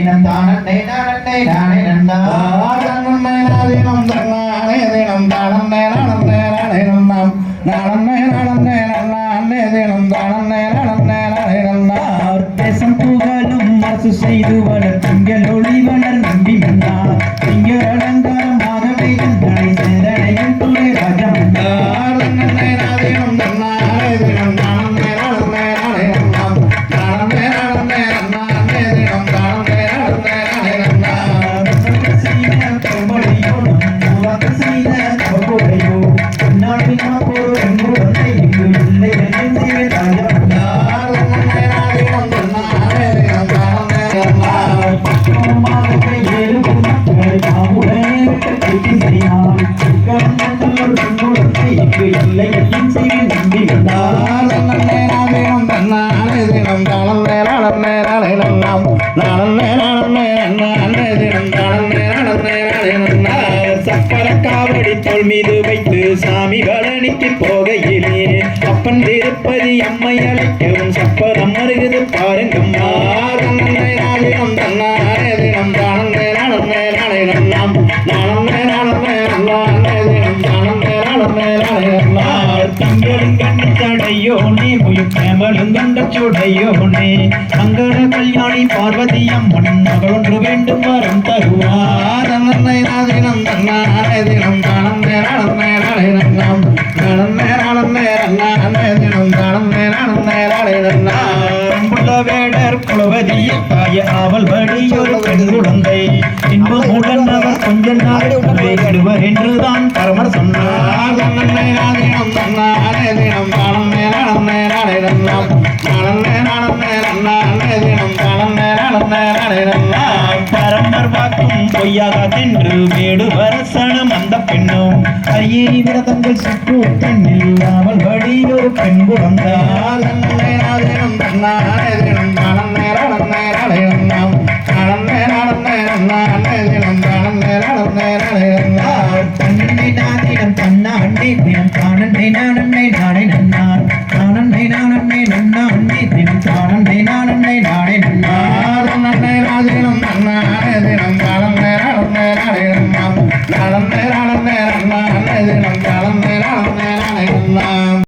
தினம் தானே நானே நானே நன்னா தானே நாதினம் தானே தினம் தானே நானே நானே நன்னாம் நானே நானே நானே தினம் தானே நானே நானே நன்னா தேசம் புகழும் அரசு செய்து வளர் திங்கள் ஒளி வளர் நம்பி மன்னா திங்கள் அலங்காரமாகவே தனை சேரனையும் துணை ராஜம் தானே நாதினம் தானே தினம் தானே நானே நானே நன்னாம் நானே நானே நானே தினம் தானே நானே நானே நன்னா செய்த பொம்மடியோ நம்ம செய்த பொறையோ நாடினா போர் என்று வந்தை இங்கு இல்லை என்று செய்த ராஜம் தானே நாதினம் தானே தினம் தானே நன்னா பக்கமாக ஏழு குணங்களை தாமுடனே விட்டு செய்யார் கண்ணங்கள் பொன்னுடத்தை இங்கு இல்லை என்று செய்த நம்பி தானே நாதினம் தானே தினம் தானே நானே நானே நன்னாம் நானே நானே நானே தினம் தானே நானே நானே நன்னா சப்பர காவடி தோள் மீது வைத்து சாமி பழனிக்கு போகையிலே அப்பன் திருப்பதி அம்மை அழைக்கவும் சப்பரம் மருகுது பாருங்கம்மா நானே நாதினம் தன்னானே தினம் தானே நானே நானே நன்னாம் நானே நானே நானே தினம் தானே நானே நானே நன்னா தங்களும் கண்ணு தடையோனே முயற்சியமலும் கண்ட சுடையோனே மங்கள கல்யாணி பார்வதி அம்மன் மகளொன்று வேண்டும் வரம் தருவார் நன்னை நாதினம் தன்னானே தினம் தானே நானே நானே நன்னாம் நானே நானே நானே தினம் தானே நானே நானே நன்னா அன்புள்ள வேடர் குலவதிய தாய ஆவல் வடியொரு பெண் குழந்தை இன்பமுடன் அவர் கொஞ்ச நாள் விடுவர் என்றுதான் பரமர் சொன்னார் நன்னை நாதினம் தன்னானே தினம் தானே நானே நானே நன்னாம் நானே நானே நானே தினம் தானே நானே நானே நன்னா பரமர் வாக்கும் பொய்யாக தென்று வேடு வரசனம் அந்த பெண்ணும் ஐயே விரதங்கள் சுற்று பெண்ணில் அவள் வழி ஒரு பெண் குழந்தால் நன்னை நாதினம் தன்னானே தினம் தானே நானே நானே நன்னாம் நானே நானே நானே தினம் தானே நானே நானே நன்னா தன்னை நாதினம் தன்னாண்டே தினம் தானே நானே நானே நன்னார் நானே நானே நன்னாண்டே தினம் தானே நானே நானே நன்னா